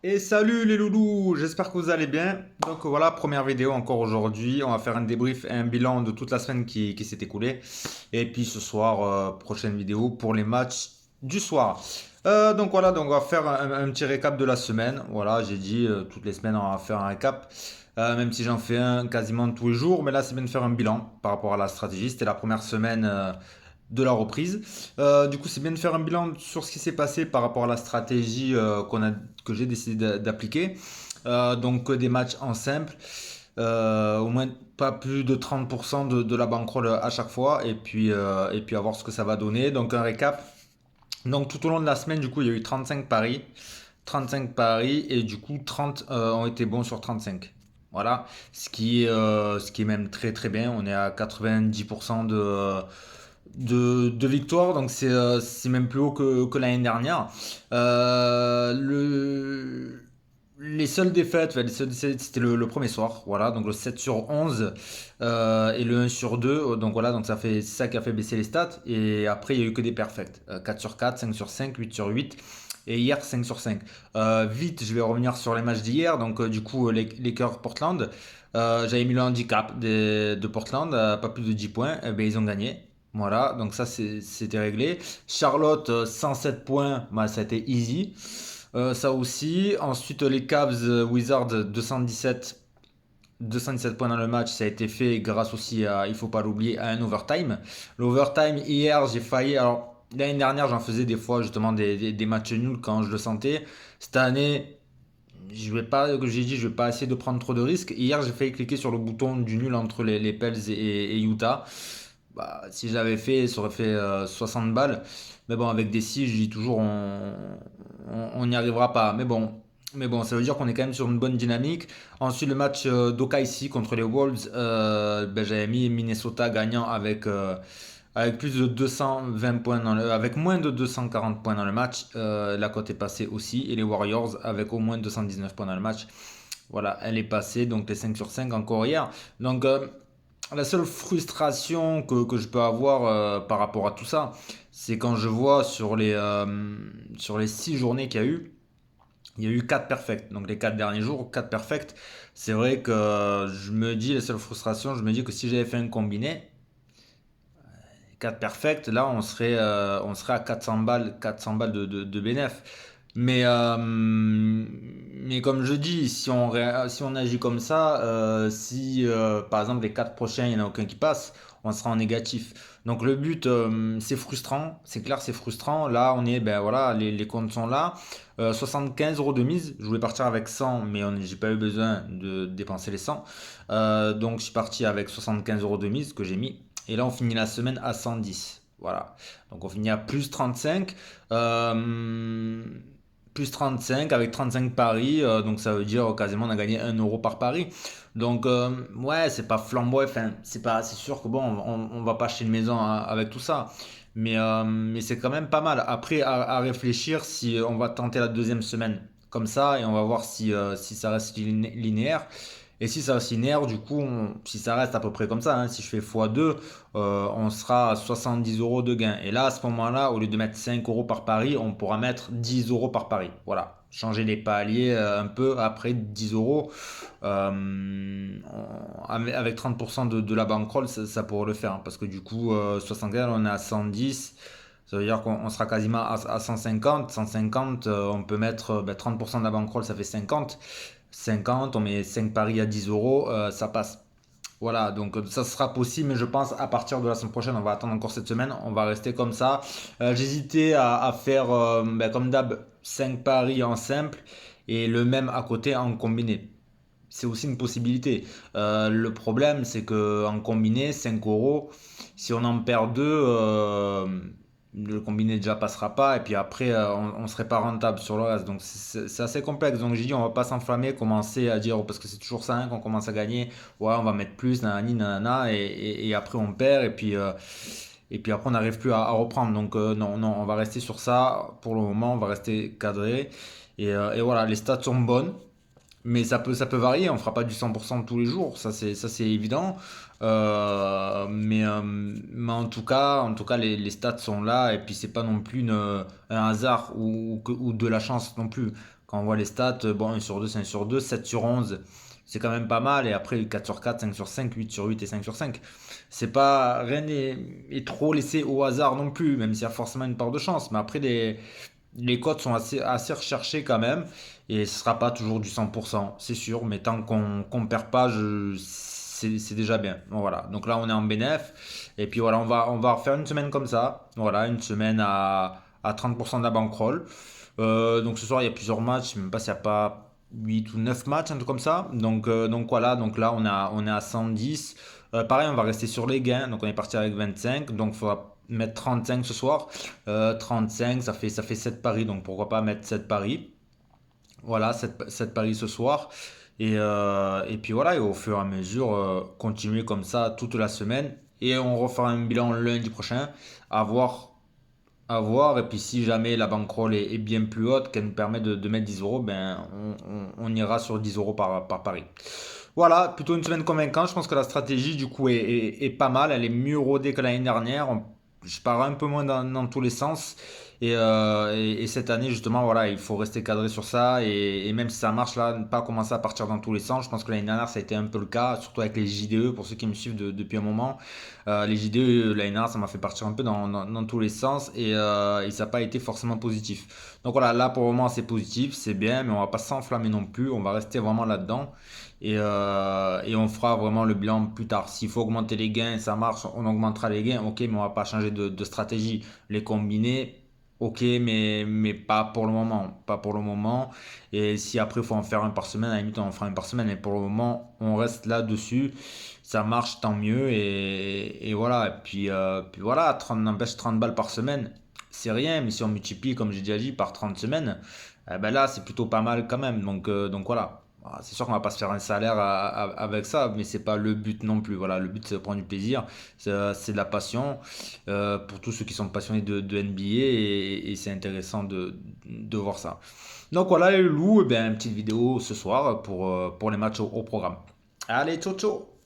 Et salut les loulous, j'espère que vous allez bien. Donc voilà, première vidéo encore aujourd'hui. On va faire un débrief et un bilan de toute la semaine qui s'est écoulée. Et puis ce soir, prochaine vidéo pour les matchs du soir. Donc voilà, donc on va faire un petit récap de la semaine. Voilà, j'ai dit toutes les semaines on va faire un récap. Même si j'en fais un quasiment tous les jours. Mais là c'est bien de faire un bilan par rapport à la stratégie. C'était la première semaine de la reprise. Du coup, c'est bien de faire un bilan sur ce qui s'est passé par rapport à la stratégie que j'ai décidé d'appliquer. Donc, des matchs en simple, au moins pas plus de 30% de la bankroll à chaque fois, et puis à voir ce que ça va donner. Donc, un récap. Donc, tout au long de la semaine, du coup, il y a eu 35 paris. 35 paris, et du coup, 30 ont été bons sur 35. Voilà, ce qui est même très très bien. On est à 90% de victoires, donc c'est même plus haut que l'année dernière. Les seules défaites, c'était le premier soir, voilà, donc le 7 sur 11 et le 1 sur 2, donc voilà, donc c'est ça qui a fait baisser les stats, et après il y a eu que des perfects, 4 sur 4, 5 sur 5, 8 sur 8, et hier 5 sur 5. Vite, je vais revenir sur les matchs d'hier, donc du coup les Lakers Portland, j'avais mis le handicap de Portland, pas plus de 10 points, ben, ils ont gagné. Voilà, donc ça c'était réglé. Charlotte, 107 points, bah, ça a été easy. Ça aussi. Ensuite, les Cavs Wizards 217 points dans le match, ça a été fait grâce aussi à, il faut pas l'oublier, à un overtime. L'overtime, hier, j'ai failli. Alors, l'année dernière, j'en faisais des fois justement des matchs nuls quand je le sentais. Cette année, je vais pas, que j'ai dit, je vais pas essayer de prendre trop de risques. Hier, j'ai failli cliquer sur le bouton du nul entre les Pels et Utah. Bah, si je l'avais fait, ça aurait fait 60 balles. Mais bon, avec des si, je dis toujours, on n'y arrivera pas. Mais bon, ça veut dire qu'on est quand même sur une bonne dynamique. Ensuite, le match d'OKC contre les Wolves, ben, j'avais mis Minnesota gagnant avec plus de 220 points avec moins de 240 points dans le match. La cote est passée aussi. Et les Warriors avec au moins 219 points dans le match. Voilà, elle est passée. Donc les 5 sur 5 encore hier. Donc la seule frustration que je peux avoir par rapport à tout ça, c'est quand je vois sur les 6 journées qu'il y a eu, il y a eu 4 perfects. Donc les 4 derniers jours, 4 perfects. C'est vrai que je me dis, la seule frustration, je me dis que si j'avais fait un combiné, 4 perfects, là on serait à 400 balles de bénéf. Mais comme je dis, si on agit comme ça, si par exemple les 4 prochains, il n'y en a aucun qui passe, on sera en négatif. Donc le but, c'est frustrant, c'est clair, c'est frustrant. Là, on est, ben voilà, les comptes sont là. 75 euros de mise, je voulais partir avec 100, mais j'ai pas eu besoin de dépenser les 100. Donc je suis parti avec 75 euros de mise que j'ai mis. Et là, on finit la semaine à 110. Voilà. Donc on finit à plus 35. Euh, Plus 35 avec 35 paris. Donc ça veut dire quasiment on a gagné 1 euro par pari. Donc ouais, c'est pas flamboyant. Enfin, c'est sûr que bon, on va pas acheter une maison avec tout ça. Mais c'est quand même pas mal. Après, à réfléchir si on va tenter la deuxième semaine comme ça et on va voir si ça reste linéaire. Et si ça reste linéaire, du coup, si ça reste à peu près comme ça, hein, si je fais x2, on sera à 70 euros de gain. Et là, à ce moment-là, au lieu de mettre 5 euros par pari, on pourra mettre 10 euros par pari. Voilà. Changer les paliers un peu après 10 euros. Avec 30% de la bankroll, ça pourrait le faire, hein, parce que du coup, 75, on est à 110. Ça veut dire qu'on sera quasiment à 150. 150, on peut mettre 30% de la bankroll, ça fait 50. 50, on met 5 paris à 10 euros, ça passe. Voilà, donc ça sera possible, mais je pense à partir de la semaine prochaine, on va attendre encore cette semaine, on va rester comme ça. J'hésitais à faire, comme d'hab, 5 paris en simple et le même à côté en combiné. C'est aussi une possibilité. Le problème, c'est que en combiné, 5 euros, si on en perd 2, le combiné déjà passera pas. Et puis après, on serait pas rentable sur le reste. Donc c'est assez complexe. Donc j'ai dit, on va pas s'enflammer, commencer à dire, oh, parce que c'est toujours ça, hein, qu'on commence à gagner. Ouais, on va mettre plus, nanani, nanana. Et après, on perd. Et puis après, on n'arrive plus à reprendre. Donc non, non, on va rester sur ça. Pour le moment, on va rester cadré. Et voilà, les stats sont bonnes. Mais ça peut varier, on fera pas du 100% tous les jours, ça c'est évident. Mais en tout cas les stats sont là, et puis c'est pas non plus un hasard ou de la chance non plus. Quand on voit les stats, bon, 1 sur 2 5 sur 2 7 sur 11 c'est quand même pas mal, et après 4 sur 4 5 sur 5 8 sur 8 et 5 sur 5. C'est pas, rien est trop laissé au hasard non plus, même s'il y a forcément une part de chance. Mais après, les cotes sont assez recherchées quand même. Et ce sera pas toujours du 100%, c'est sûr. Mais tant qu'on perd pas, c'est déjà bien. Bon, voilà. Donc là, on est en bénéf. Et puis voilà, on va refaire une semaine comme ça. Voilà, une semaine à 30% de la bankroll. Donc ce soir, il y a plusieurs matchs. Je sais même pas s'il n'y a pas 8 ou 9 matchs, un truc comme ça. Donc voilà, donc là, on est à 110. Pareil, on va rester sur les gains. Donc on est parti avec 25. Donc il faudra mettre 35 ce soir. 35, ça fait 7 paris. Donc pourquoi pas mettre 7 paris. Voilà, 7 paris ce soir. Et puis voilà, et au fur et à mesure, continuer comme ça toute la semaine. Et on refera un bilan lundi prochain. À voir, à voir. Et puis si jamais la bankroll est bien plus haute, qu'elle nous permet de mettre 10 euros, ben on ira sur 10 euros par pari. Voilà, plutôt une semaine convaincante. Je pense que la stratégie du coup est pas mal. Elle est mieux rodée que l'année dernière. Je pars un peu moins dans tous les sens. Et cette année, justement, voilà, il faut rester cadré sur ça. Et même si ça marche là, ne pas commencer à partir dans tous les sens. Je pense que l'année dernière, ça a été un peu le cas, surtout avec les JDE, pour ceux qui me suivent depuis un moment. Les JDE, l'année dernière, ça m'a fait partir un peu dans tous les sens. Et ça n'a pas été forcément positif. Donc voilà, là pour le moment, c'est positif, c'est bien, mais on va pas s'enflammer non plus. On va rester vraiment là-dedans. Et on fera vraiment le bilan plus tard. S'il faut augmenter les gains, ça marche, on augmentera les gains, ok, mais on va pas changer de stratégie. Les combiner, ok, mais pas pour le moment. Pas pour le moment. Et si après il faut en faire un par semaine, à la limite on en fera un par semaine. Mais pour le moment, on reste là-dessus. Ça marche, tant mieux. Et voilà. Puis voilà, 30, n'empêche 30 balles par semaine, c'est rien. Mais si on multiplie, comme j'ai déjà dit, par 30 semaines, ben là, c'est plutôt pas mal quand même. Donc voilà. C'est sûr qu'on va pas se faire un salaire avec ça, mais c'est pas le but non plus. Voilà, le but c'est de prendre du plaisir, c'est de la passion, pour tous ceux qui sont passionnés de NBA, et c'est intéressant de voir ça. Donc voilà les loups, eh bien, une petite vidéo ce soir pour les matchs au programme. Allez, ciao ciao!